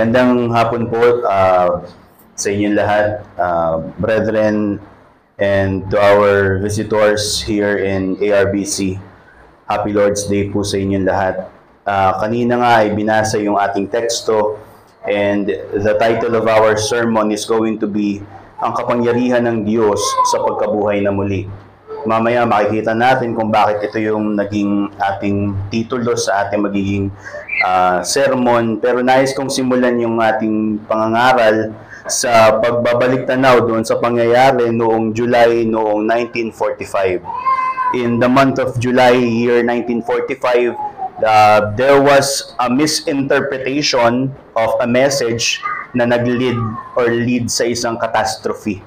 Magandang hapon po sa inyong lahat, brethren, and to our visitors here in ARBC. Happy Lord's Day po sa inyong lahat. Kanina nga ay binasa yung ating teksto, and the title of our sermon is going to be Ang Kapangyarihan ng Diyos sa Pagkabuhay na Muli. Mamaya makikita natin kung bakit ito yung naging ating titulo sa ating magiging sermon, pero nais kong simulan yung ating pangangaral sa pagbabalik tanaw doon sa pangyayari noong July noong 1945. In the month of July, year 1945, there was a misinterpretation of a message na lead sa isang catastrophe.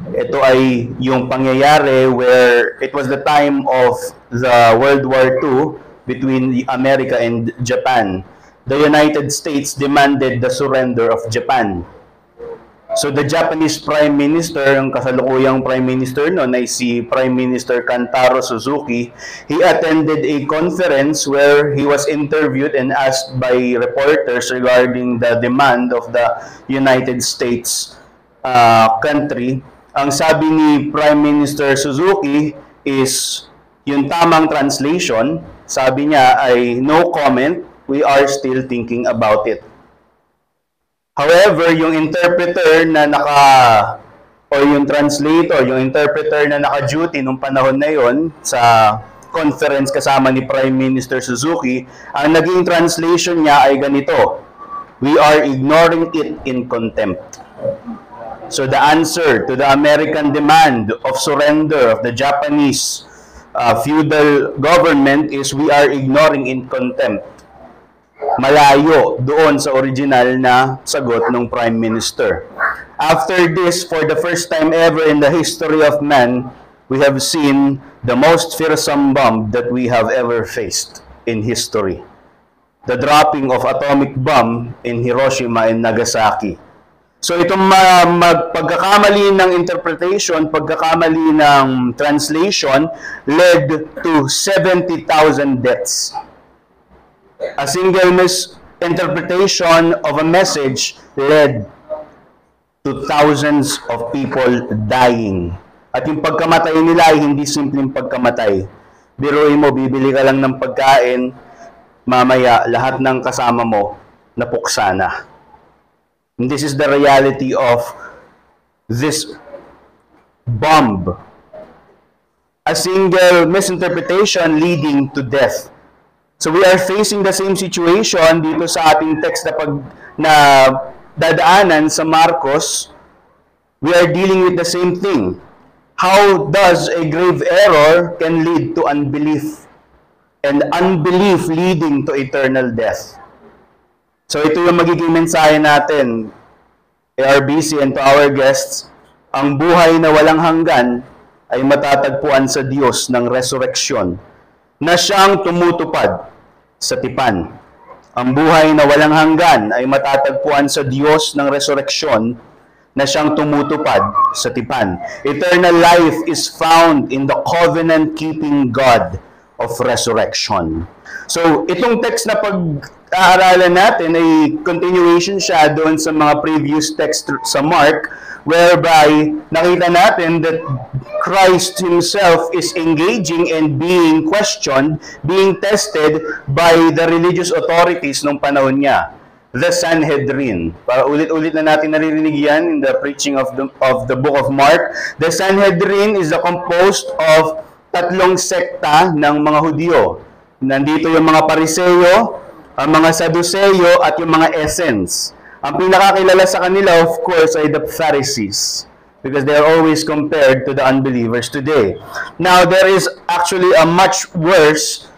Ito ay yung pangyayari where it was the time of the World War II between America and Japan. The United States demanded the surrender of Japan. So the Japanese Prime Minister, ang kasalukuyang Prime Minister noon ay si Prime Minister Kantaro Suzuki. He attended a conference where he was interviewed and asked by reporters regarding the demand of the United States country. Ang sabi ni Prime Minister Suzuki is, yung tamang translation, sabi niya ay, no comment, we are still thinking about it. However, yung interpreter na yung translator, yung interpreter na naka-duty nung panahon na yon sa conference kasama ni Prime Minister Suzuki, ang naging translation niya ay ganito, we are ignoring it in contempt. So the answer to the American demand of surrender of the Japanese feudal government is we are ignoring in contempt. Malayo doon sa original na sagot ng Prime Minister. After this, for the first time ever in the history of man, we have seen the most fearsome bomb that we have ever faced in history. The dropping of atomic bomb in Hiroshima and Nagasaki. So itong pagkakamali ng interpretation, pagkakamali ng translation led to 70,000 deaths. A single misinterpretation of a message led to thousands of people dying. At yung pagkamatay nila ay hindi simpleng pagkamatay. Biruin mo, bibili ka lang ng pagkain, mamaya lahat ng kasama mo napuksa na. And this is the reality of this bomb. A single misinterpretation leading to death. So we are facing the same situation dito sa ating text na dadaanan sa Marcos. We are dealing with the same thing. How does a grave error can lead to unbelief? And unbelief leading to eternal death. So ito yung magiging mensahe natin, ARBC and to our guests, ang buhay na walang hanggan ay matatagpuan sa Diyos ng resurreksyon na siyang tumutupad sa tipan. Ang buhay na walang hanggan ay matatagpuan sa Diyos ng resurreksyon na siyang tumutupad sa tipan. Eternal life is found in the covenant-keeping God of resurrection. So, itong text na pag-aaralan natin ay continuation siya doon sa mga previous text sa Mark, whereby nakita natin that Christ Himself is engaging and being questioned, being tested by the religious authorities nung panahon niya, the Sanhedrin. Para ulit-ulit na natin naririnig yan in the preaching of the book of Mark. The Sanhedrin is composed of tatlong sekta ng mga Hudyo. Nandito yung mga Pariseo, ang mga Saduceo, at yung mga Essenes. Ang pinakakilala sa kanila, of course, ay the Pharisees, because they are always compared to the unbelievers today. Now, there is actually a much worse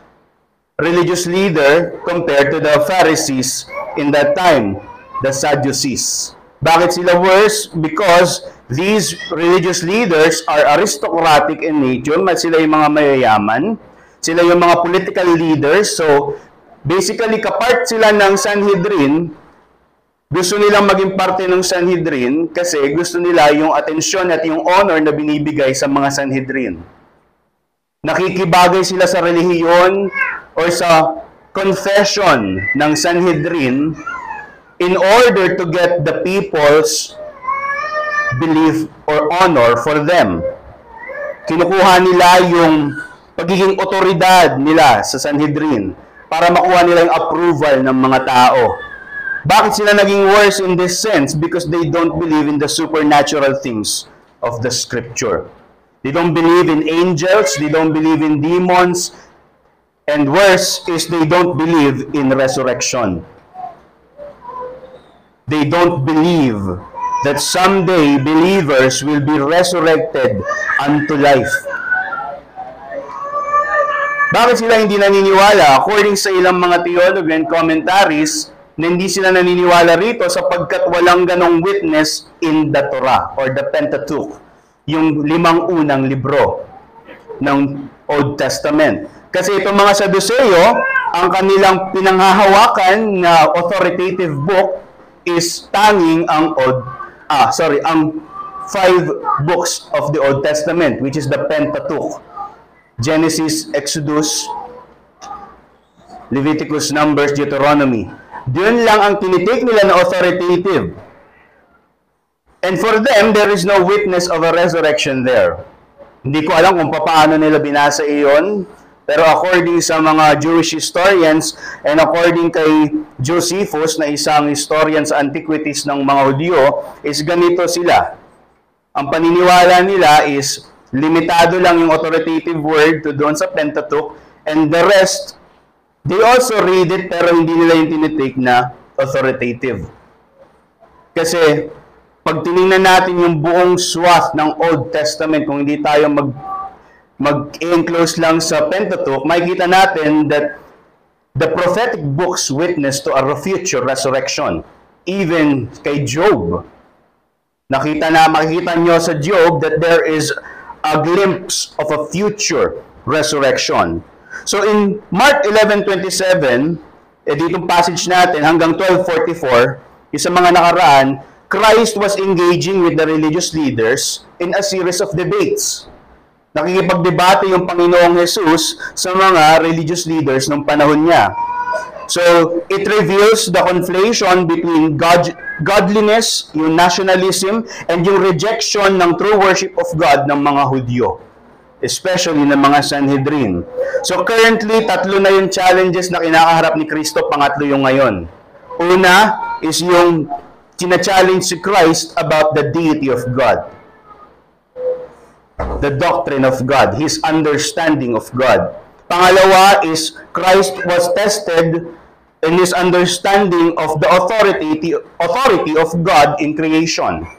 religious leader compared to the Pharisees in that time, the Sadducees. Bakit sila worse? Because these religious leaders are aristocratic in nature. Sila yung mga mayayaman. Sila yung mga political leaders. So, basically, kapart sila ng Sanhedrin. Gusto nilang maging parte ng Sanhedrin kasi gusto nila yung atensyon at yung honor na binibigay sa mga Sanhedrin. Nakikibagay sila sa relihiyon o sa confession ng Sanhedrin in order to get the people's belief or honor for them. Kinukuha nila yung pagiging otoridad nila sa Sanhedrin para makuha nila yung approval ng mga tao. Bakit sila naging worse in this sense? Because they don't believe in the supernatural things of the Scripture. They don't believe in angels, they don't believe in demons, and worse is they don't believe in resurrection. They don't believe that someday believers will be resurrected unto life. Bakit sila hindi naniniwala? According sa ilang mga theology and commentaries, na hindi sila naniniwala rito sapagkat walang ganong witness in the Torah or the Pentateuch, yung 5 unang libro ng Old Testament. Kasi itong mga Saduseo, ang kanilang pinanghahawakan na authoritative book is tanging ang 5 books of the Old Testament, which is the Pentateuch. Genesis, Exodus, Leviticus, Numbers, Deuteronomy. Doon lang ang tinitake nila na authoritative. And for them, there is no witness of a resurrection there. Hindi ko alam kung paano nila binasa iyon, pero according sa mga Jewish historians and according kay Josephus na isang historian sa antiquities ng mga Hudyo, is ganito sila. Ang paniniwala nila is limitado lang yung authoritative word to doon sa Pentateuch, and the rest they also read it pero hindi nila yung tinitake na authoritative. Kasi pag tinignan natin yung buong swath ng Old Testament, kung hindi tayo mag-enclose lang sa Pentateuch, makikita natin that the prophetic books witness to a future resurrection. Even kay Job, makikita nyo sa Job that there is a glimpse of a future resurrection. So in Mark 11:27, ditong passage natin hanggang 12:44, isa mga nakaraan, Christ was engaging with the religious leaders in a series of debates. Nakikipagdebate yung Panginoong Jesus sa mga religious leaders ng panahon niya. So it reveals the conflation between godliness, yung nationalism, and yung rejection ng true worship of God ng mga Hudyo, especially ng mga Sanhedrin. So currently, 3 na yung challenges na kinakaharap ni Kristo, pangatlo yung ngayon. Una is yung tina-challenge si Christ about the deity of God. The doctrine of God, His understanding of God. Pangalawa is Christ was tested in His understanding of the authority of God in creation.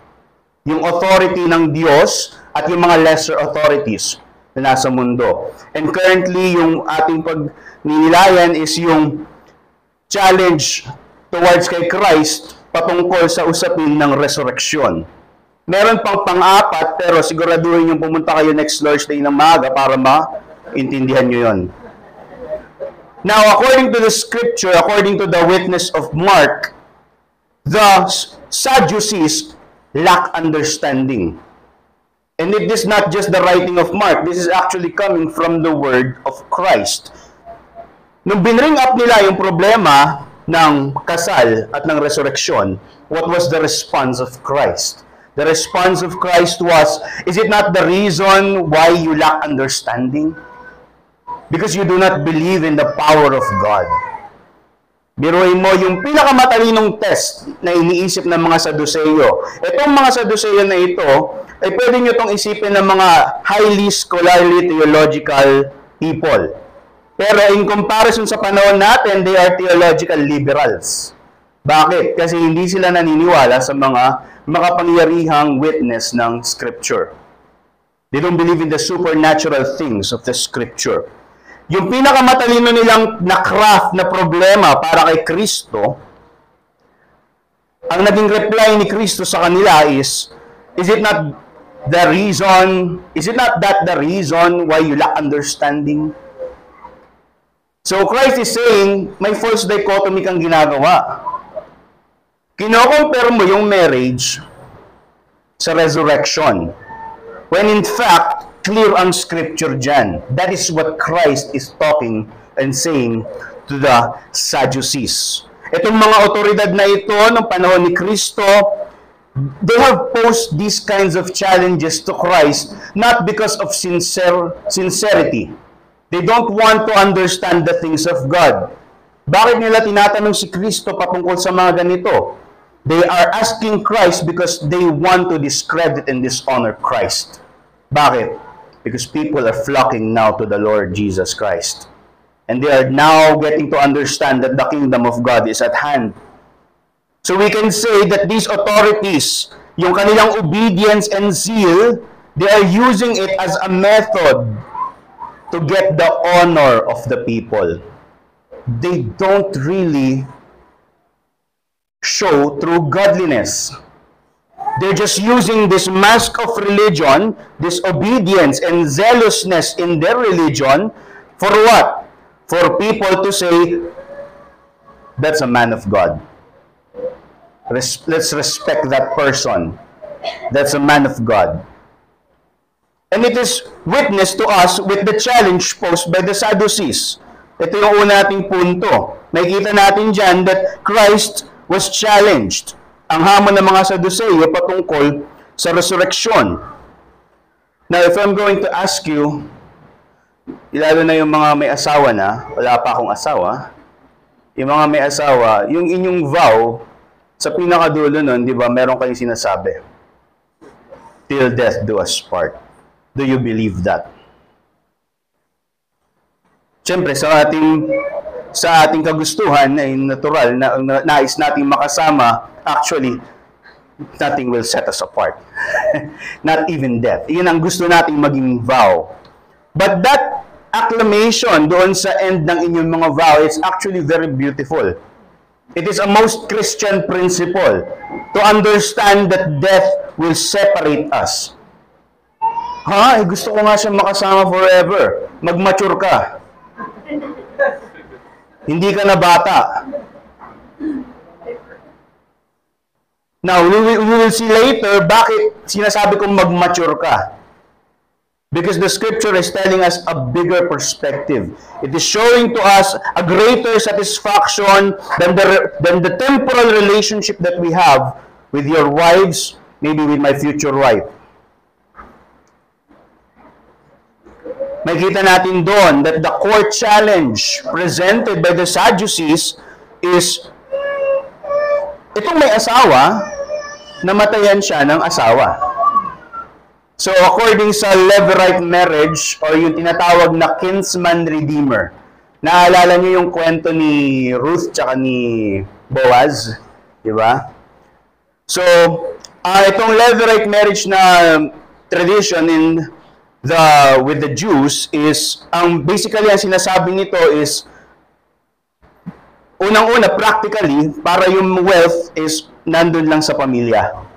Yung authority ng Diyos at yung mga lesser authorities na nasa mundo. And currently, yung ating pagninilayan is yung challenge towards kay Christ patungkol sa usapin ng resurrection. Meron pang pang-apat, pero siguraduhin yung pumunta kayo next Thursday ng maaga para maintindihan nyo yun. Now, according to the Scripture, according to the witness of Mark, the Sadducees lack understanding. And it is not just the writing of Mark. This is actually coming from the word of Christ. Nung binring up nila yung problema ng kasal at ng resurrection, what was the response of Christ? The response of Christ was, is it not the reason why you lack understanding? Because you do not believe in the power of God. Biruin mo, yung pinakamatalinong test na iniisip ng mga Saduseo. Itong mga Saduseo na ito, ay pwede nyo itong isipin ng mga highly scholarly theological people. Pero in comparison sa panahon natin, they are theological liberals. Bakit? Kasi hindi sila naniniwala sa mga makapangyarihang witness ng Scripture. They don't believe in the supernatural things of the Scripture. Yung pinakamatalino nilang na-craft na problema para kay Kristo, ang naging reply ni Kristo sa kanila is it not that the reason why you lack understanding? So Christ is saying, may false dichotomy kang ginagawa. Kino-compare mo yung marriage sa resurrection. When in fact, clear ang Scripture dyan. That is what Christ is talking and saying to the Sadducees. Itong mga otoridad na ito, ng panahon ni Kristo, they have posed these kinds of challenges to Christ not because of sincerity. They don't want to understand the things of God. Bakit nila tinatanong si Kristo patungkol sa mga ganito? They are asking Christ because they want to discredit and dishonor Christ. Bakit? Because people are flocking now to the Lord Jesus Christ. And they are now getting to understand that the kingdom of God is at hand. So we can say that these authorities, yung kanilang obedience and zeal, they are using it as a method to get the honor of the people. They don't really show true godliness. They're just using this mask of religion, this obedience and zealousness in their religion, for what? For people to say, that's a man of God. Let's respect that person. That's a man of God. And it is witness to us with the challenge posed by the Sadducees. Ito yung una nating punto. Nakikita natin dyan that Christ was challenged. Ang hamon ng mga Sadduceo patungkol sa resurrection. Now, if I'm going to ask you, lalo na yung mga may asawa na, wala pa akong asawa, yung mga may asawa, yung inyong vow, sa pinakadulo nun, di ba, meron kayong sinasabi, till death do us part. Do you believe that? Siyempre, sa ating kagustuhan ay natural na nais nating makasama, actually, nothing will set us apart. Not even death. Iyan ang gusto nating maging vow. But that acclamation doon sa end ng inyong mga vow is actually very beautiful. It is a most Christian principle to understand that death will separate us. Gusto ko nga siya makasama forever. Mag-mature ka. Hindi ka na bata. Now, we will see later bakit sinasabi kong mag-mature ka. Because the scripture is telling us a bigger perspective. It is showing to us a greater satisfaction than the temporal relationship that we have with your wives, maybe with my future wife. Makikita natin doon that the core challenge presented by the Sadducees is itong may asawa, namatayan siya ng asawa. So, according sa Levirate marriage, or yung tinatawag na kinsman redeemer, naalala niyo yung kwento ni Ruth tsaka ni Boaz, di ba? So, itong Levirate marriage na tradition with the Jews is, basically ang sinasabi nito is, unang-una, practically, para yung wealth is nandun lang sa pamilya.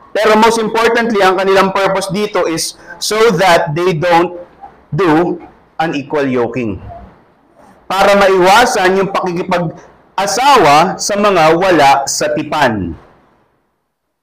Pero most importantly, ang kanilang purpose dito is so that they don't do unequal yoking. Para maiwasan yung pakikipag-asawa sa mga wala sa tipan.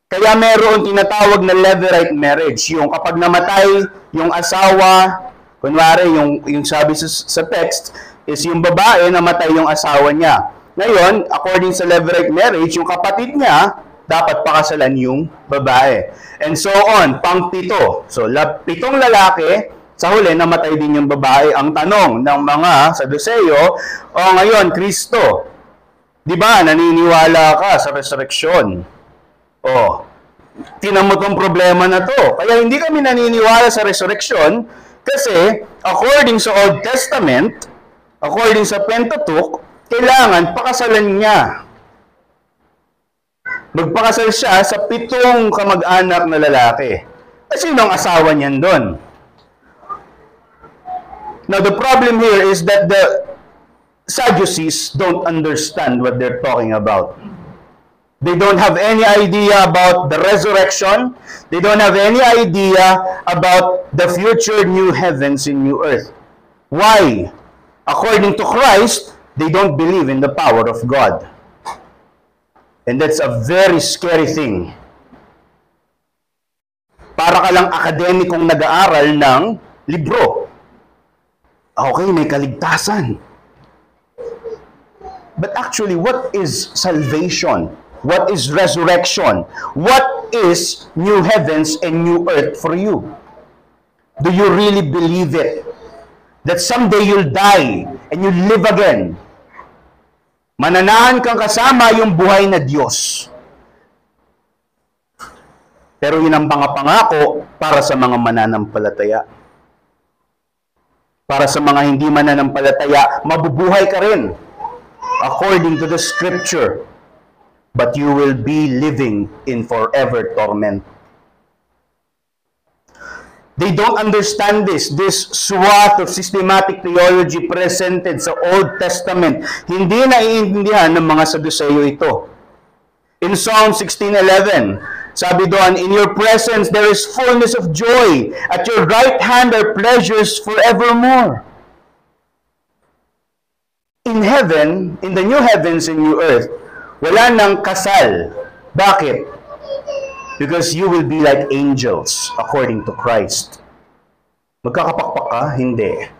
Kaya meron tinatawag na Levirate marriage. Yung kapag namatay yung asawa, kunwari yung sabi sa text, is yung babae namatay yung asawa niya. Ngayon, according sa Levirate marriage, yung kapatid niya, dapat pakasalan yung babae. And so on, pang-pito. So, 7 lalaki, sa huli, namatay din yung babae. Ang tanong ng mga Sadduceo, ngayon, Kristo, di ba, naniniwala ka sa resurrection? Tinan mo tong problema na to. Kaya hindi kami naniniwala sa resurrection kasi, according sa Old Testament, according sa Pentateuch, kailangan pakasalan niya. Magpakasal siya sa 7 kamag-anak na lalaki. Sino ang asawa niyan doon? Now, the problem here is that the Sadducees don't understand what they're talking about. They don't have any idea about the resurrection. They don't have any idea about the future new heavens and new earth. Why? According to Christ, they don't believe in the power of God. And that's a very scary thing. Para ka lang akademikong nag-aaral ng libro. Okay, may kaligtasan. But actually, what is salvation? What is resurrection? What is new heavens and new earth for you? Do you really believe it? That someday you'll die and you'll live again. Mananahan kang kasama yung buhay na Diyos. Pero yun ang pangako para sa mga mananampalataya. Para sa mga hindi mananampalataya, mabubuhay ka rin according to the scripture. But you will be living in forever torment. They don't understand this swath of systematic theology presented sa Old Testament. Hindi naiintindihan ng mga Saduceo ito. In Psalm 16:11, sabi doon, in your presence there is fullness of joy. At your right hand are pleasures forevermore. In heaven, in the new heavens and new earth, wala nang kasal. Bakit? Because you will be like angels according to Christ. Magkakapakpak ka? Hindi.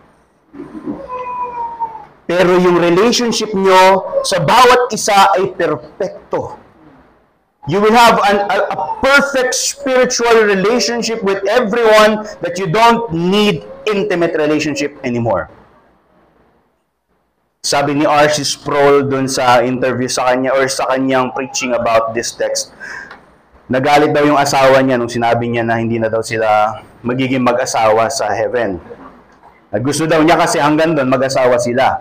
Pero yung relationship nyo sa bawat isa ay perpekto. You will have a perfect spiritual relationship with everyone that you don't need intimate relationship anymore. Sabi ni R.C. Sproul dun sa interview sa kanya or sa kanyang preaching about this text, nagalit daw yung asawa niya nung sinabi niya na hindi na daw sila magiging mag-asawa sa heaven. Gusto daw niya kasi hanggang doon mag-asawa sila.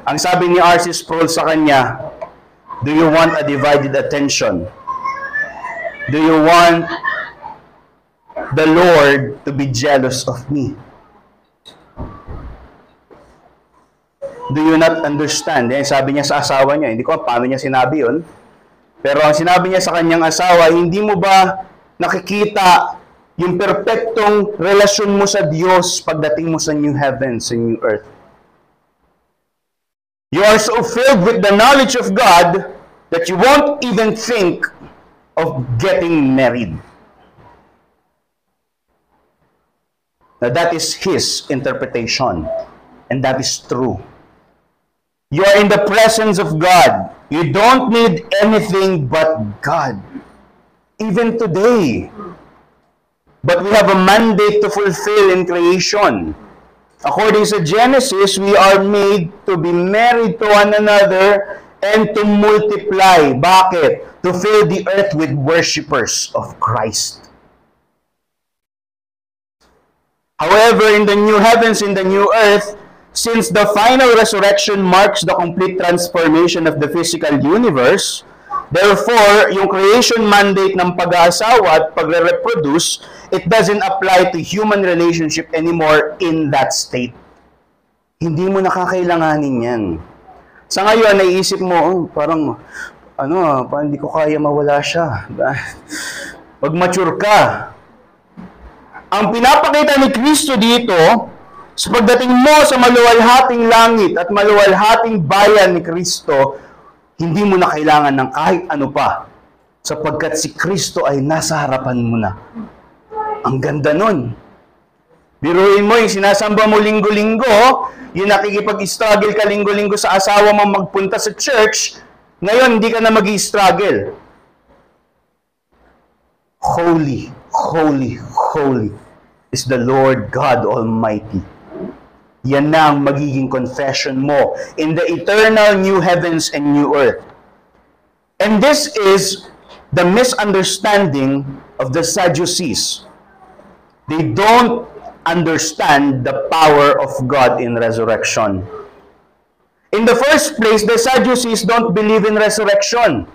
Ang sabi ni R.C. Sproul sa kanya, do you want a divided attention? Do you want the Lord to be jealous of me? Do you not understand? Yan, sabi niya sa asawa niya. Hindi ko paano niya sinabi yun. Pero ang sinabi niya sa kanyang asawa, hindi mo ba nakikita yung perpektong relasyon mo sa Diyos pagdating mo sa new heavens and new earth? You are so filled with the knowledge of God that you won't even think of getting married. Now that is his interpretation. And that is true. You are in the presence of God. You don't need anything but God. Even today. But we have a mandate to fulfill in creation. According to Genesis, we are made to be married to one another and to multiply. Bakit? To fill the earth with worshipers of Christ. However, in the new heavens, in the new earth, since the final resurrection marks the complete transformation of the physical universe, therefore, yung creation mandate ng pag-aasawa at pagre-reproduce, it doesn't apply to human relationship anymore in that state. Hindi mo nakakailanganin yan. Sa ngayon, naiisip mo, parang hindi ko kaya mawala siya. Pag mature ka. Ang pinapakita ni Kristo dito, sa pagdating mo sa maluwalhating langit at maluwalhating bayan ni Kristo, hindi mo na kailangan ng kahit ano pa, sapagkat si Kristo ay nasa harapan mo na. Ang ganda nun. Biruin mo yung sinasamba mo linggo-linggo, yung nakikipag-struggle ka linggo-linggo sa asawa mo magpunta sa church, ngayon hindi ka na mag-struggle. Holy, holy, holy is the Lord God Almighty. Yan na ang magiging confession mo in the eternal new heavens and new earth. And this is the misunderstanding of the Sadducees. They don't understand the power of God in resurrection. In the first place, the Sadducees don't believe in resurrection.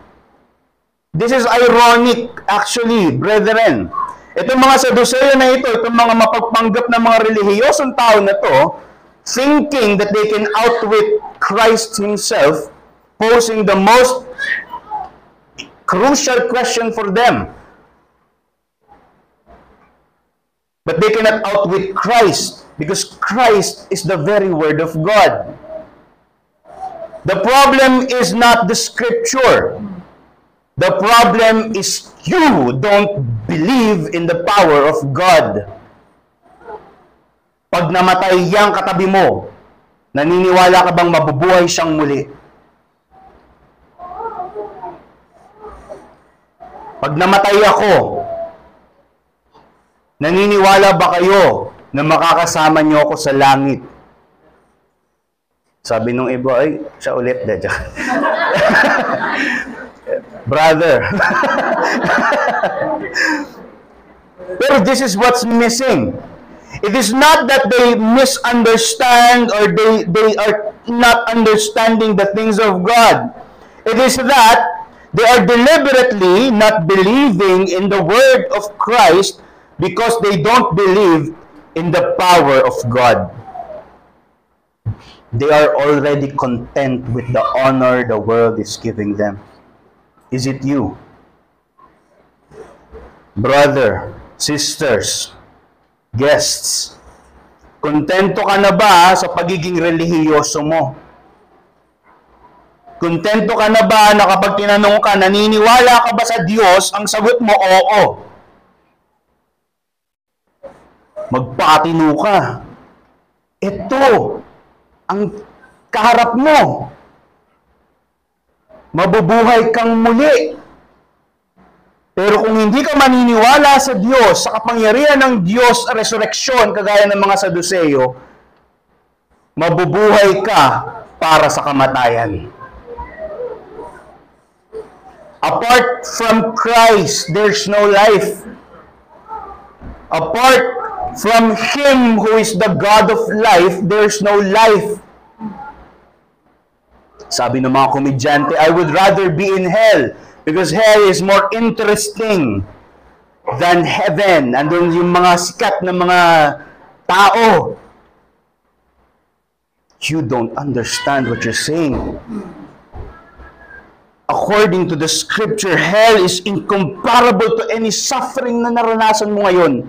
This is ironic, actually, brethren. Itong mga Sadduceo na ito, itong mga mapagpanggap na mga relihiyosong tao na to, thinking that they can outwit Christ Himself, posing the most crucial question for them. But they cannot outwit Christ, because Christ is the very Word of God. The problem is not the Scripture. The problem is you don't believe in the power of God. Pag namatay yang katabi mo, naniniwala ka bang mabubuhay siyang muli? Pag namatay ako, naniniwala ba kayo na makakasama niyo ako sa langit? Sabi nung iba, ay, siya ulit. Brother. Pero this is what's missing. It is not that they misunderstand or they are not understanding the things of God. It is that they are deliberately not believing in the word of Christ because they don't believe in the power of God. They are already content with the honor the world is giving them. Is it you? Brother, sisters, guests, kontento ka na ba sa pagiging relihiyoso mo? Kontento ka na ba na kapag tinanong ka, naniniwala ka ba sa Diyos? Ang sagot mo, oo. Magpatino ka. Ito ang kaharap mo. Mabubuhay kang muli. Pero kung hindi ka maniniwala sa Diyos, sa kapangyarihan ng Diyos, resurreksyon, kagaya ng mga Saduceo, mabubuhay ka para sa kamatayan. Apart from Christ, there's no life. Apart from Him who is the God of life, there's no life. Sabi ng mga komedyante, I would rather be in hell because hell is more interesting than heaven. Andun yung mga sikat na mga tao. You don't understand what you're saying. According to the scripture, hell is incomparable to any suffering na naranasan mo ngayon.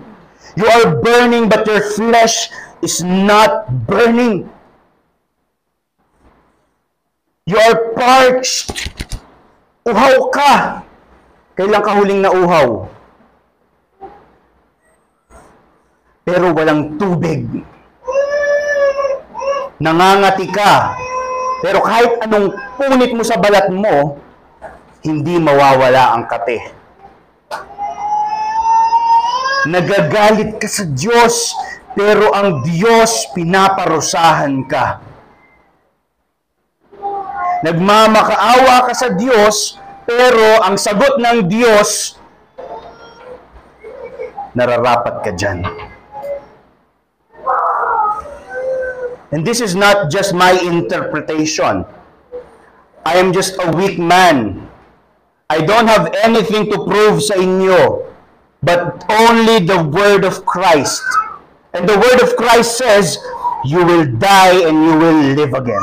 You are burning but your flesh is not burning. You are parched. Uhaw ka. Kailan ka huling na uhaw? Pero walang tubig. Nangangati ka. Pero kahit anong punit mo sa balat mo, hindi mawawala ang kate. Nagagalit ka sa Diyos, pero ang Diyos pinaparusahan ka. Nagmamakaawa ka sa Diyos, pero ang sagot ng Diyos, nararapat ka dyan. And this is not just my interpretation. I am just a weak man. I don't have anything to prove sa inyo, but only the word of Christ. And the word of Christ says, you will die and you will live again.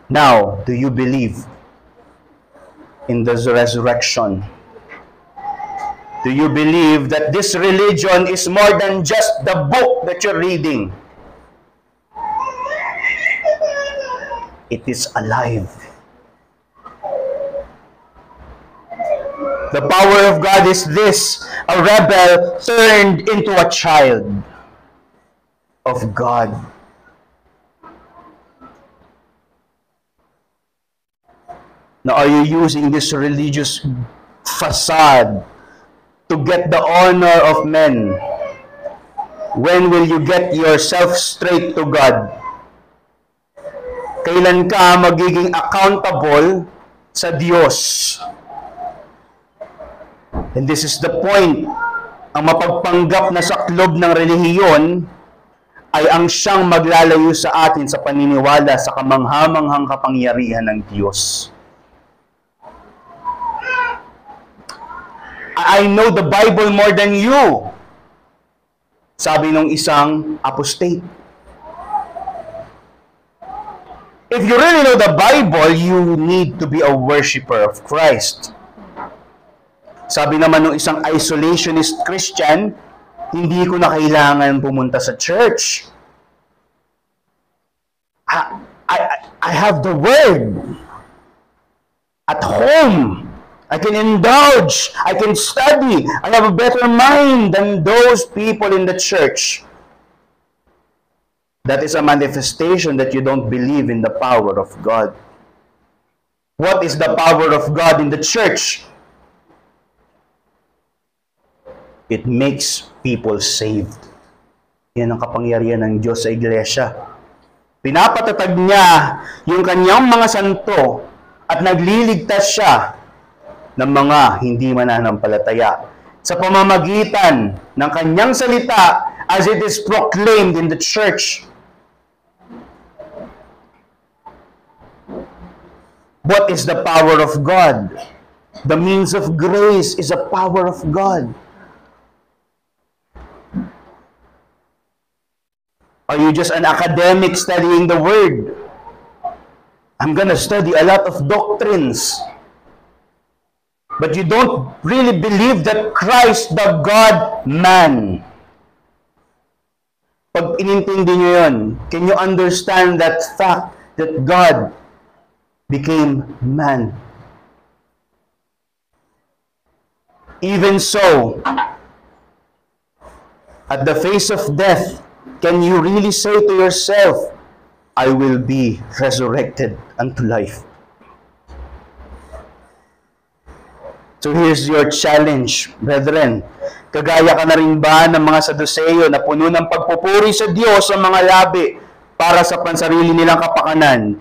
Now, do you believe in the resurrection? Do you believe that this religion is more than just the book that you're reading? It is alive. The power of God is this: a rebel turned into a child of God. Now, are you using this religious facade to get the honor of men? When will you get yourself straight to God? Kailan ka magiging accountable sa Diyos? And this is the point. Ang mapagpanggap na saklob ng relihiyon ay ang siyang maglalayo sa atin sa paniniwala sa kamanghamanghang kapangyarihan ng Diyos. I know the Bible more than you. Sabi nung isang apostate. If you really know the Bible, you need to be a worshiper of Christ. Sabi naman nung isang isolationist Christian, hindi ko na kailangan pumunta sa church. I have the Word at home. I can indulge. I can study. I have a better mind than those people in the church. That is a manifestation that you don't believe in the power of God. What is the power of God in the church? It makes people saved. Yan ang kapangyarihan ng Diyos sa iglesia. Pinapatatag niya yung kanyang mga santo at nagliligtas siya ng mga hindi mananampalataya sa pamamagitan ng kanyang salita as it is proclaimed in the church. What is the power of God? The means of grace is a power of God. Are you just an academic studying the Word? I'm gonna study a lot of doctrines. But you don't really believe that Christ, the God-man. Pag inintindi nyo yun, can you understand that fact that God became man? Even so, at the face of death, can you really say to yourself, I will be resurrected unto life? So here's your challenge, brethren. Kagaya ka na rin ba ng mga Saduceo na puno ng pagpupuri sa Diyos ang mga labi para sa pansarili nilang kapakanan,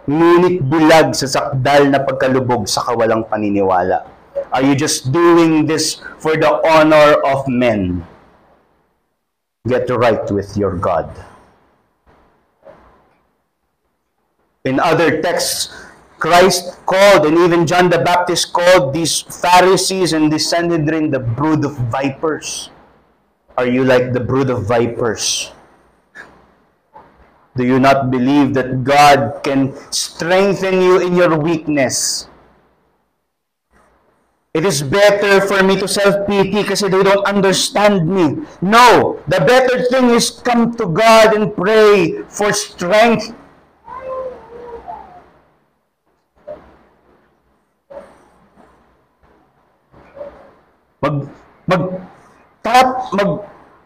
ngunit bulag sa sakdal na pagkalubog sa kawalang paniniwala? Are you just doing this for the honor of men? Get right with your God. In other texts, Christ called, and even John the Baptist called these Pharisees and this Sanhedrin the brood of vipers. Are you like the brood of vipers? Do you not believe that God can strengthen you in your weakness? It is better for me to self-pity kasi they don't understand me. No, the better thing is come to God and pray for strength.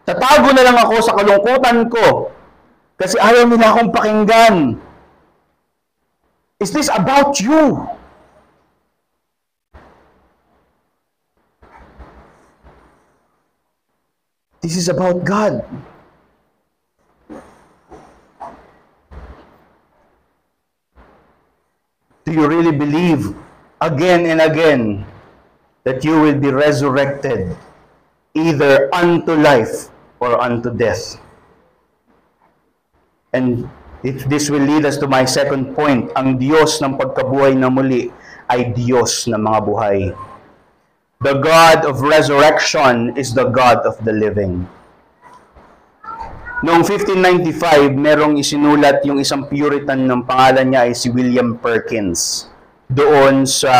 Tatago na lang ako sa kalungkutan ko kasi ayaw nila akong pakinggan. Is this about you? This is about God. Do you really believe again and again that you will be resurrected either unto life or unto death? And if this will lead us to my second point, ang Diyos ng pagkabuhay na muli ay Diyos ng mga buhay. The God of resurrection is the God of the living. Noong 1595, merong isinulat yung isang Puritan ng pangalan niya ay si William Perkins doon sa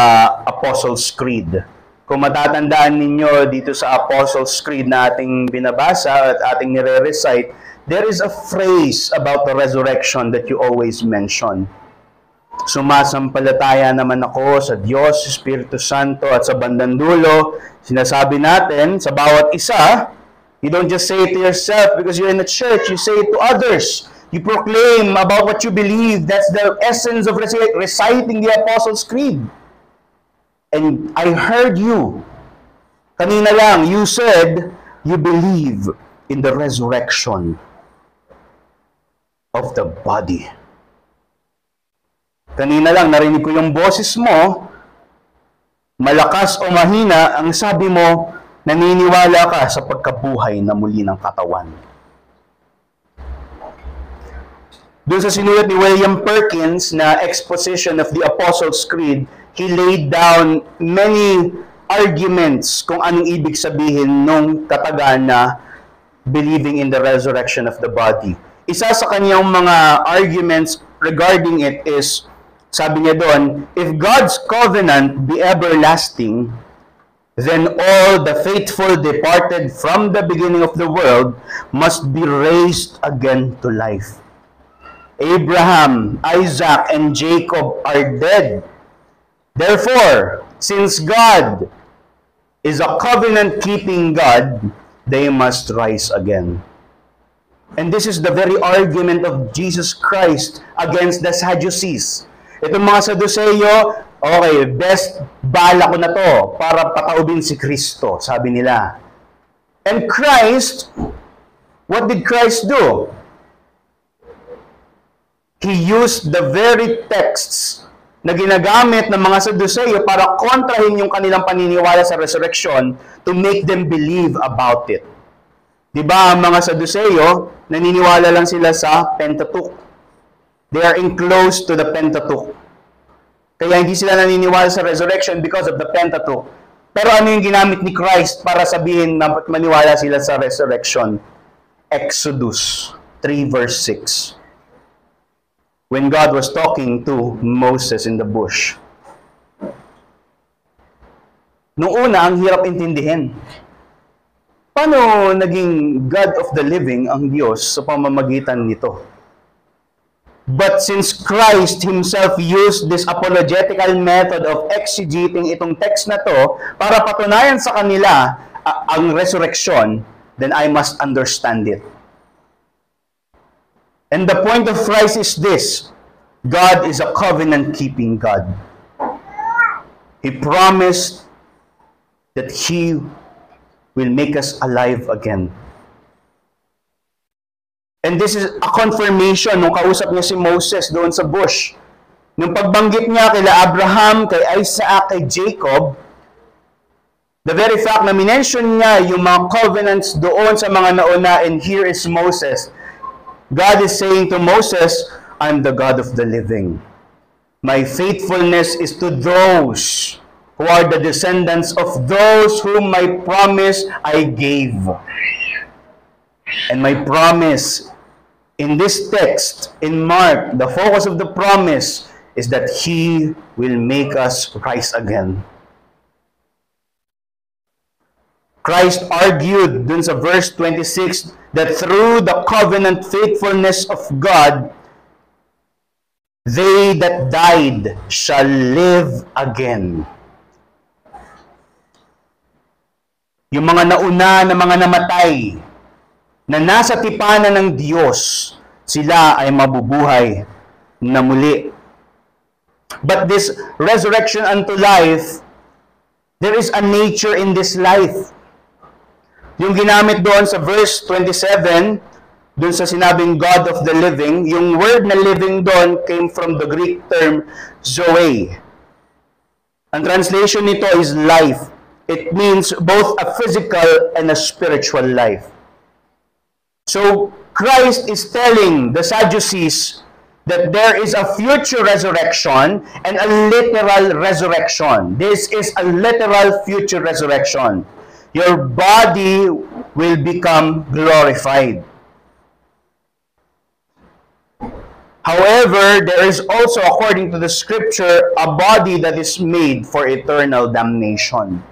Apostles' Creed. Kung matatandaan ninyo dito sa Apostles' Creed na ating binabasa at ating nire-recite, there is a phrase about the resurrection that you always mention. Sumasampalataya naman ako sa Diyos, Espiritu Santo at sa bandang dulo. Sinasabi natin sa bawat isa, you don't just say it to yourself because you're in the church, you say it to others. You proclaim about what you believe. That's the essence of reciting the Apostles' Creed. And I heard you. Kanina lang, you said you believe in the resurrection of the body. Kanina lang, narinig ko yung boses mo, malakas o mahina, ang sabi mo, naniniwala ka sa pagkabuhay na muli ng katawan. Doon sa sinulat ni William Perkins na exposition of the Apostles' Creed, he laid down many arguments kung anong ibig sabihin nung katagan na believing in the resurrection of the body. Isa sa kanyang mga arguments regarding it is, sabi niya doon, if God's covenant be everlasting, then all the faithful departed from the beginning of the world must be raised again to life. Abraham, Isaac, and Jacob are dead. Therefore, since God is a covenant-keeping God, they must rise again. And this is the very argument of Jesus Christ against the Sadducees. Itong mga Saduceo, Okay, best bala ko na to para pataubin si Kristo, sabi nila. And Christ, what did Christ do? He used the very texts na ginagamit ng mga Sadduceo para kontrahin yung kanilang paniniwala sa resurrection to make them believe about it. Diba, ang mga Sadduceo, naniniwala lang sila sa Pentateuch. They are enclosed to the Pentateuch. Kaya hindi sila naniniwala sa resurrection because of the Pentateuch. Pero ano yung ginamit ni Christ para sabihin na maniwala sila sa resurrection? Exodus 3 verse 6. When God was talking to Moses in the bush. Noong una, ang hirap intindihin. Paano naging God of the living ang Diyos sa pamamagitan nito? But since Christ Himself used this apologetical method of exegeting itong text na to para patunayan sa kanila ang resurrection, then I must understand it. And the point of Christ is this: God is a covenant-keeping God. He promised that He will make us alive again. And this is a confirmation nung kausap niya si Moses doon sa bush. Nung pagbanggit niya kay Abraham, kay Isaac, kay Jacob, the very fact na minention niya yung mga covenants doon sa mga nauna, and here is Moses. God is saying to Moses, I'm the God of the living. My faithfulness is to those who are the descendants of those whom my promise I gave. And my promise in this text, in Mark, the focus of the promise is that He will make us rise again. Christ argued dun sa verse 26 that through the covenant faithfulness of God, they that died shall live again. Yung mga nauna na mga namatay, na nasa tipanan ng Diyos, sila ay mabubuhay na muli. But this resurrection unto life, there is a nature in this life. Yung ginamit doon sa verse 27, doon sa sinabing God of the living, yung word na living doon came from the Greek term zoe. Ang translation nito is life. It means both a physical and a spiritual life. So, Christ is telling the Sadducees that there is a future resurrection and a literal resurrection. This is a literal future resurrection. Your body will become glorified. However, there is also, according to the scripture, a body that is made for eternal damnation.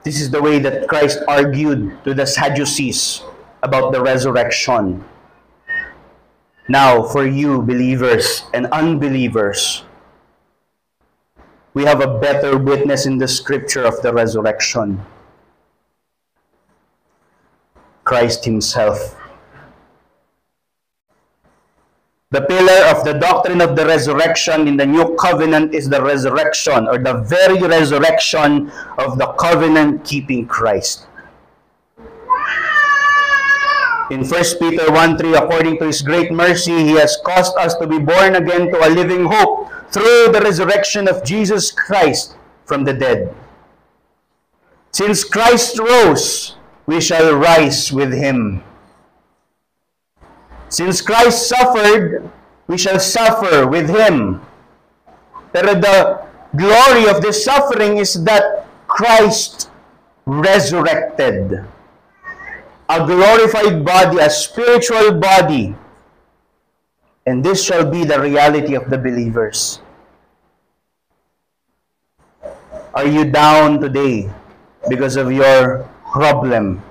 This is the way that Christ argued to the Sadducees about the resurrection. Now, for you, believers and unbelievers, we have a better witness in the scripture of the resurrection. Christ Himself. The pillar of the doctrine of the resurrection in the new covenant is the resurrection, or the very resurrection of the covenant-keeping Christ. In 1 Peter 1:3, according to His great mercy, He has caused us to be born again to a living hope through the resurrection of Jesus Christ from the dead. Since Christ rose, we shall rise with Him. Since Christ suffered, we shall suffer with Him. Pero the glory of this suffering is that Christ resurrected. A glorified body, a spiritual body. And this shall be the reality of the believers. Are you down today because of your problem?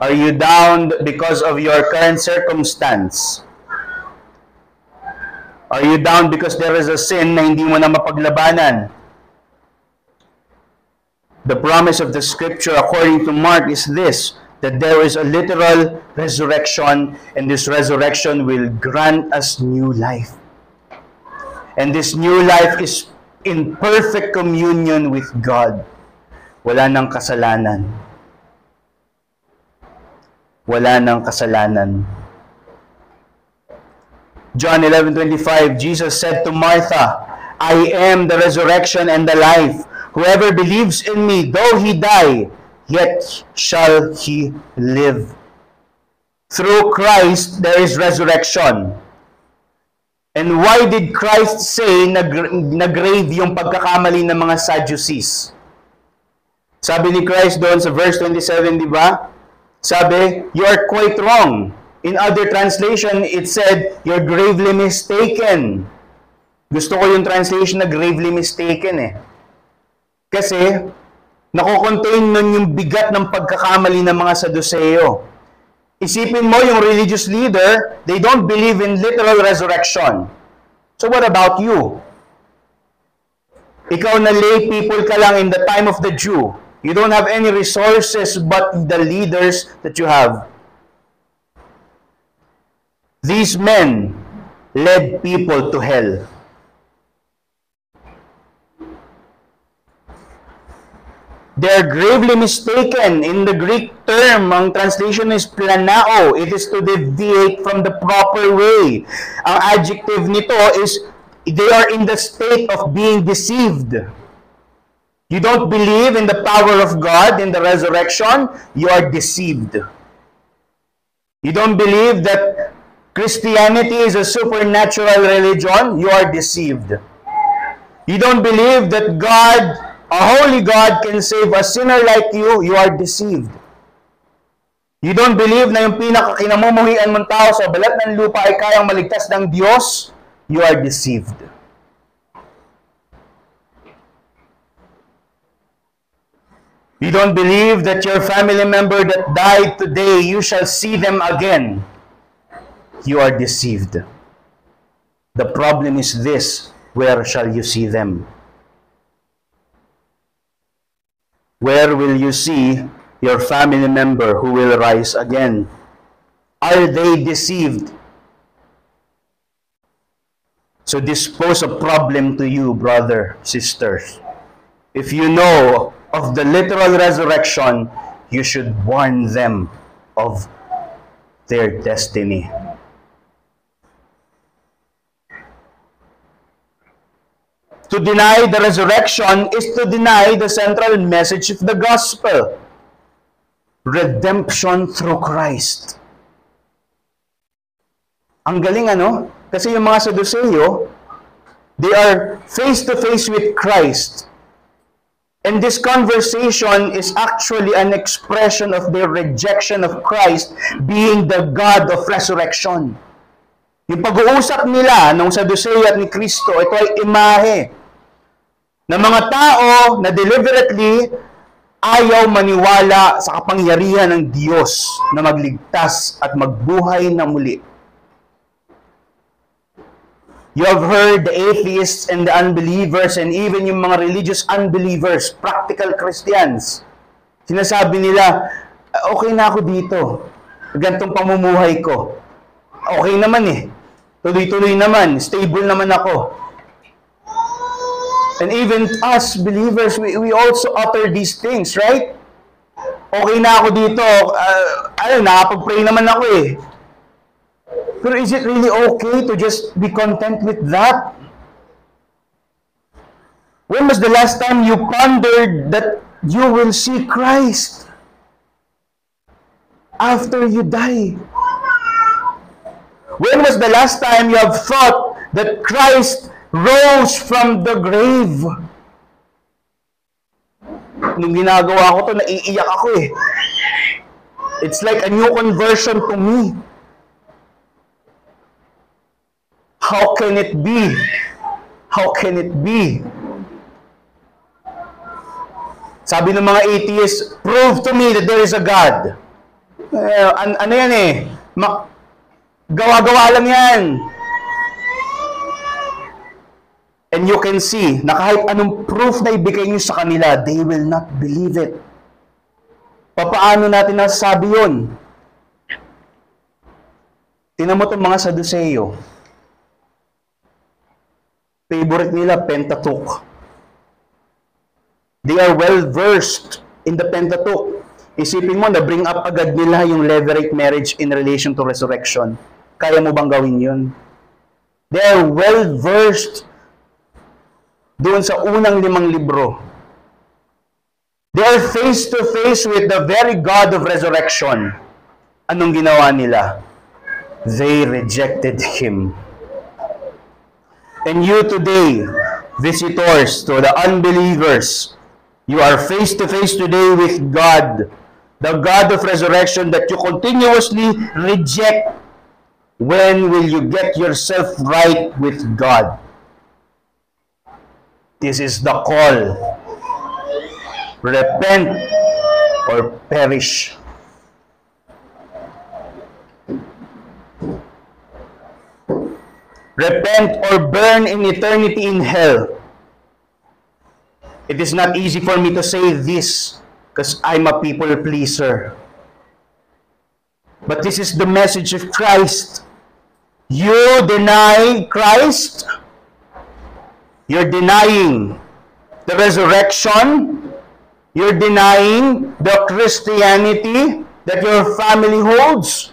Are you down because of your current circumstance? Are you down because there is a sin na hindi mo na mapaglabanan? The promise of the scripture according to Mark is this, that there is a literal resurrection, and this resurrection will grant us new life. And this new life is in perfect communion with God. Wala nang kasalanan. Wala nang kasalanan. John 11:25, Jesus said to Martha, I am the resurrection and the life. Whoever believes in me, though he die, yet shall he live. Through Christ, there is resurrection. And why did Christ say na grave yung pagkakamali ng mga Sadducees? Sabi ni Christ doon sa verse 27, di ba? Sabi, you are quite wrong. In other translation, it said, you're gravely mistaken. Gusto ko yung translation na gravely mistaken eh. Kasi, nakocontain nun yung bigat ng pagkakamali ng mga Sadduseo. Isipin mo yung religious leader, they don't believe in literal resurrection. So what about you? Ikaw na lay people ka lang in the time of the Jew. You don't have any resources but the leaders that you have. These men led people to hell. They are gravely mistaken. In the Greek term, ang translation is planao. It is to deviate from the proper way. Ang adjective nito is, they are in the state of being deceived. You don't believe in the power of God, in the resurrection, you are deceived. You don't believe that Christianity is a supernatural religion, you are deceived. You don't believe that God, a holy God, can save a sinner like you are deceived. You don't believe na yung pinakakinamumuhian mong tao sa balat ng lupa ay kayang maligtas ng Diyos, you are deceived. You don't believe that your family member that died today, you shall see them again, you are deceived. The problem is this, where shall you see them? Where will you see your family member who will rise again? Are they deceived? So this poses a problem to you, brother, sisters. If you know of the literal resurrection, you should warn them of their destiny. To deny the resurrection is to deny the central message of the gospel. Redemption through Christ. Ang galing ano? Kasi yung mga Sadduseo, they are face to face with Christ. And this conversation is actually an expression of their rejection of Christ being the God of resurrection. Yung pag-uusap nila nung Sadduseo at ni Kristo, ito ay imahe na mga tao na deliberately ayaw maniwala sa kapangyarihan ng Diyos na magligtas at magbuhay na muli. You have heard the atheists and the unbelievers and even yung mga religious unbelievers, practical Christians. Sinasabi nila, okay na ako dito. Gantong pamumuhay ko. Okay naman eh. Tuloy-tuloy naman. Stable naman ako. And even us believers, we also utter these things, right? Okay na ako dito. Nakapag-pray naman ako eh. Pero is it really okay to just be content with that? When was the last time you pondered that you will see Christ after you die? When was the last time you have thought that Christ rose from the grave? Nung ginagawa ko to, naiiyak ako eh. It's like a new conversion to me. How can it be? How can it be? Sabi ng mga atheists, prove to me that there is a God. Ano yan eh? Gawa-gawa lang yan. And And you can see na kahit anong proof na ibigay niyo sa kanila, they will not believe it. Papaano natin nasasabi yun? Tingnan mo itong mga Saduceo. Favorite nila, Pentateuch. They are well-versed in the Pentateuch. Isipin mo, na-bring up agad nila yung levirate marriage in relation to resurrection. Kaya mo bang gawin yun? They are well-versed doon sa unang 5 libro. They are face-to-face with the very God of resurrection. Anong ginawa nila? They rejected Him. And you today, visitors to the unbelievers, you are face-to-face today with God, the God of resurrection that you continuously reject. When will you get yourself right with God? This is the call. Repent or perish. Repent or burn in eternity in hell. It is not easy for me to say this because I'm a people pleaser. But this is the message of Christ. You deny Christ, you're denying the resurrection, you're denying the Christianity that your family holds.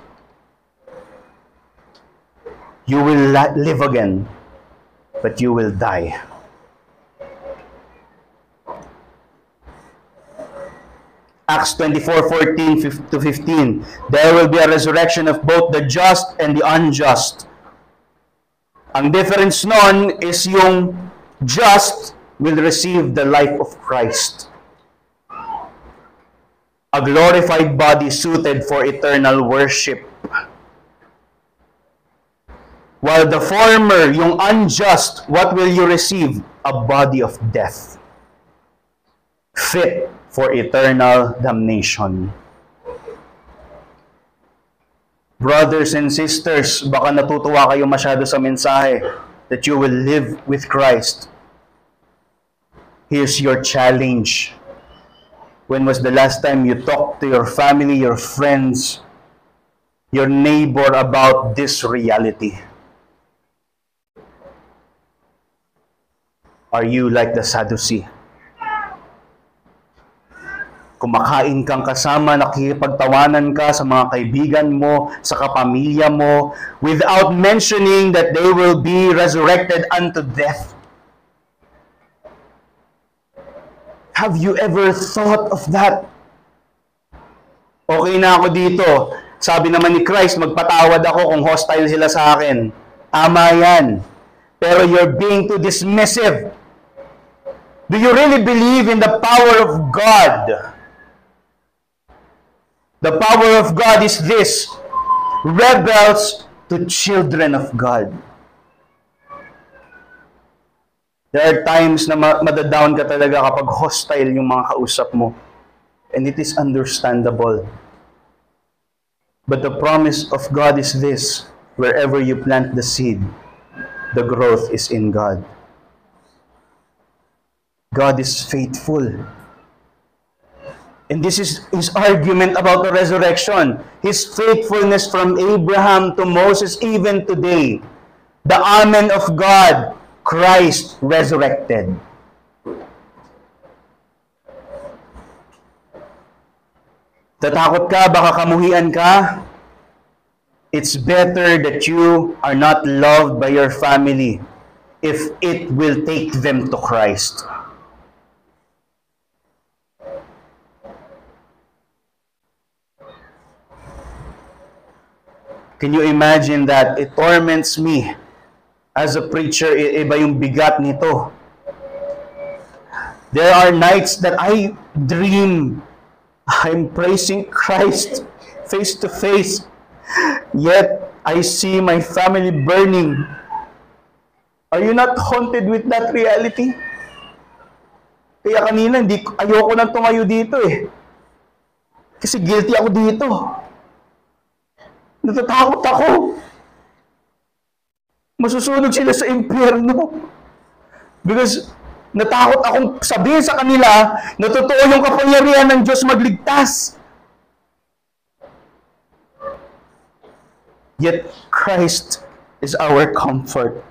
You will live again, but you will die. Acts 24:14-15. There will be a resurrection of both the just and the unjust. Ang difference nun is yung just will receive the life of Christ. A glorified body suited for eternal worship. While the former, yung unjust, what will you receive? A body of death. Fit for eternal damnation. Brothers and sisters, baka natutuwa kayo masyado sa mensahe that you will live with Christ. Here's your challenge. When was the last time you talked to your family, your friends, your neighbor about this reality? Are you like the Sadducee? Kumakain kang kasama, nakikipagtawanan ka sa mga kaibigan mo, sa kapamilya mo, without mentioning that they will be resurrected unto death. Have you ever thought of that? Okay na ako dito. Sabi naman ni Christ, magpatawad ako kung hostile sila sa akin. Tama yan. Pero you're being too dismissive. Do you really believe in the power of God? The power of God is this: rebels to children of God. There are times na madadown ka talaga kapag hostile yung mga kausap mo. And it is understandable. But the promise of God is this: wherever you plant the seed, the growth is in God. God is faithful. And this is his argument about the resurrection. His faithfulness from Abraham to Moses, even today. The Amen of God, Christ resurrected. Tatakot ka, baka kamuhian ka? It's better that you are not loved by your family if it will take them to Christ. Can you imagine that? It torments me. As a preacher, iba yung bigat nito. There are nights that I dream I'm praising Christ face to face. Yet, I see my family burning. Are you not haunted with that reality? Kaya kanina, ayoko nang tumayo dito eh. Kasi guilty ako dito. Natatakot ako. Masusunog sila sa impyerno. Because natakot akong sabihin sa kanila na totoo yung kapangyarihan ng Diyos magligtas. Yet Christ is our comfort.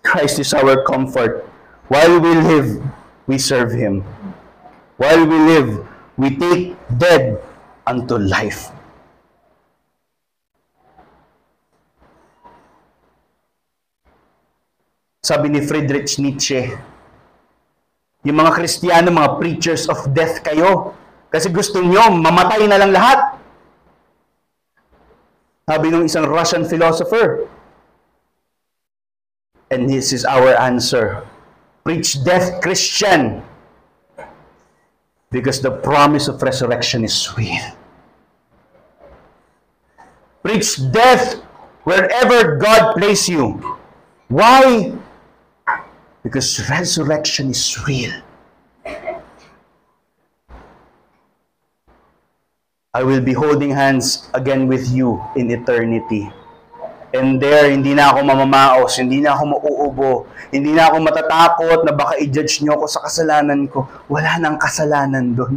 Christ is our comfort. While we live, we serve Him. While we live, we take dead unto life. Sabi ni Friedrich Nietzsche, yung mga Kristiyano, mga preachers of death kayo. Kasi gusto nyo, mamatay na lang lahat. Sabi ng isang Russian philosopher. And this is our answer. Preach death, Christian. Because the promise of resurrection is real. Preach death wherever God places you. Why? Because resurrection is real. I will be holding hands again with you in eternity. And there, hindi na ako mamamaos, hindi na ako mauubo, hindi na ako matatakot na baka i-judge nyo ako sa kasalanan ko. Wala nang kasalanan doon.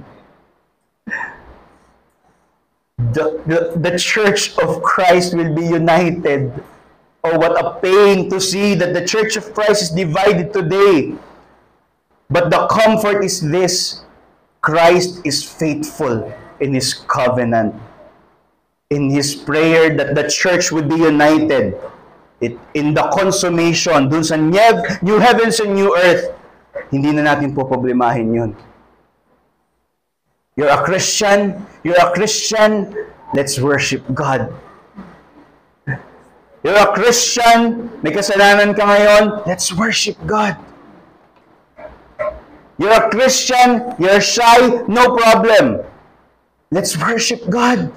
The Church of Christ will be united. Oh, what a pain to see that the Church of Christ is divided today. But the comfort is this: Christ is faithful in His covenant, in His prayer that the church would be united. In the consummation, dun sa new heavens and new earth, hindi na natin po problemahin yun. You're a Christian, let's worship God. You're a Christian, may kasalanan ka ngayon, let's worship God. You're a Christian, you're shy, no problem. Let's worship God.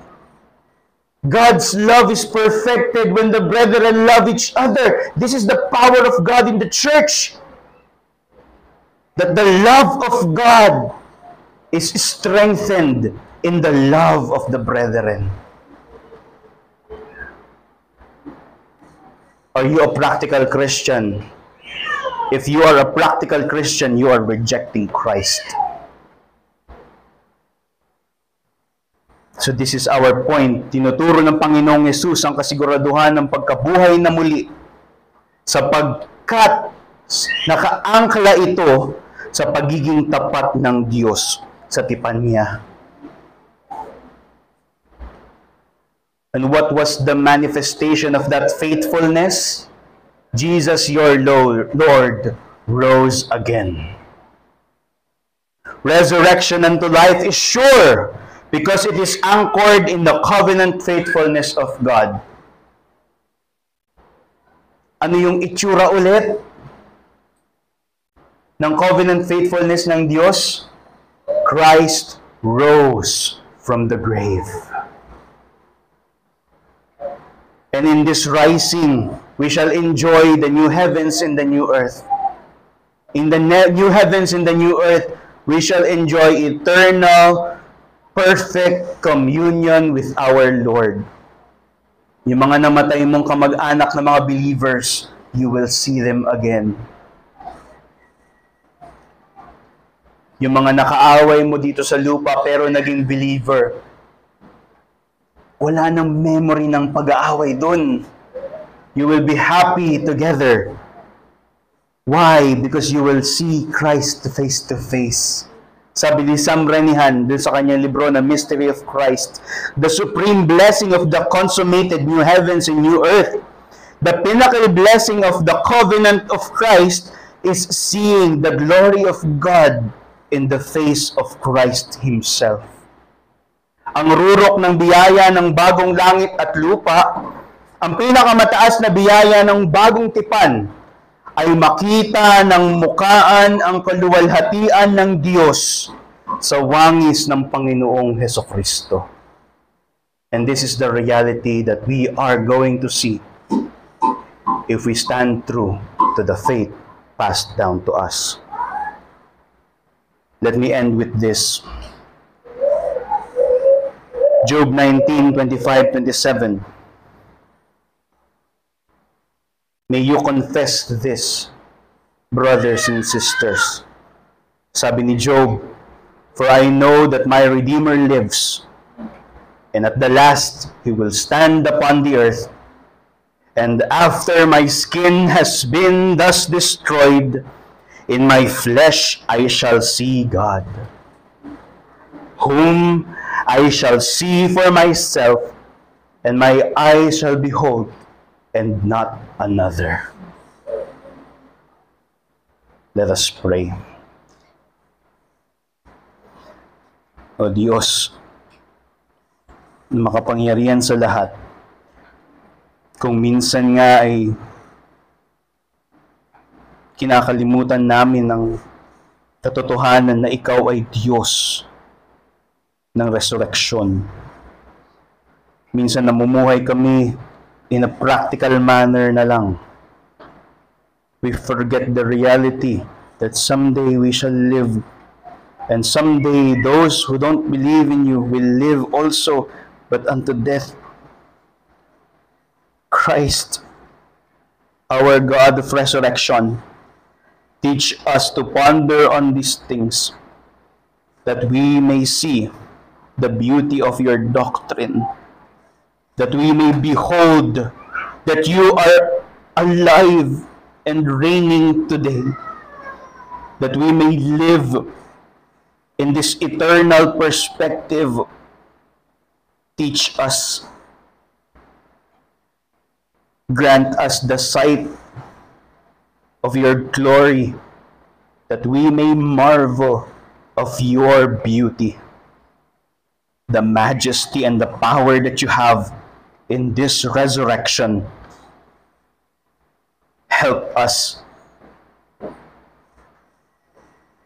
God's love is perfected when the brethren love each other. This is the power of God in the church. That the love of God is strengthened in the love of the brethren. Are you a practical Christian? If you are a practical Christian, you are rejecting Christ. So this is our point. Tinuturo ng Panginoong Yesus ang kasiguraduhan ng pagkabuhay na muli sapagkat nakaangkla ito sa pagiging tapat ng Diyos sa tipan niya. And what was the manifestation of that faithfulness? Jesus, your Lord, rose again. Resurrection unto life is sure, because it is anchored in the covenant faithfulness of God. Ano yung itsura ulit ng covenant faithfulness ng Diyos? Christ rose from the grave. And in this rising, we shall enjoy the new heavens and the new earth. In the new heavens and the new earth, we shall enjoy eternal perfect communion with our Lord. Yung mga namatay mong kamag-anak na mga believers, you will see them again. Yung mga nakaaway mo dito sa lupa pero naging believer, wala nang memory ng pag-aaway dun. You will be happy together. Why? Because you will see Christ face to face. Sabi ni Sam Renihan, dun sa kanyang libro na Mystery of Christ, the supreme blessing of the consummated new heavens and new earth, the pinnacle blessing of the covenant of Christ is seeing the glory of God in the face of Christ Himself. Ang rurok ng biyaya ng bagong langit at lupa, ang pinakamataas na biyaya ng bagong tipan, ay makita ng mukaan ang kaluwalhatian ng Diyos sa wangis ng Panginoong Hesukristo. And this is the reality that we are going to see if we stand true to the faith passed down to us. Let me end with this. Job 19:25-27. May you confess this, brothers and sisters. Sabi ni Job, "For I know that my Redeemer lives, and at the last he will stand upon the earth. And after my skin has been thus destroyed, in my flesh I shall see God, whom I shall see for myself, and my eyes shall behold, and not another." Let us pray. O Diyos, makapangyarihan sa lahat, kung minsan nga ay kinakalimutan namin ang katotohanan na Ikaw ay Diyos ng resurreksyon. Minsan namumuhay kami in a practical manner na lang. We forget the reality that someday we shall live, and someday those who don't believe in You will live also, but unto death. Christ, our God of resurrection, teach us to ponder on these things, that we may see the beauty of Your doctrine, that we may behold that You are alive and reigning today, that we may live in this eternal perspective. Teach us, grant us the sight of Your glory, that we may marvel of Your beauty, the majesty and the power that You have in this resurrection. Help us.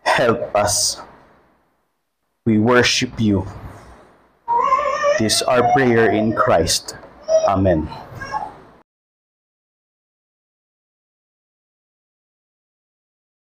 Help us. We worship You. This is our prayer in Christ. Amen.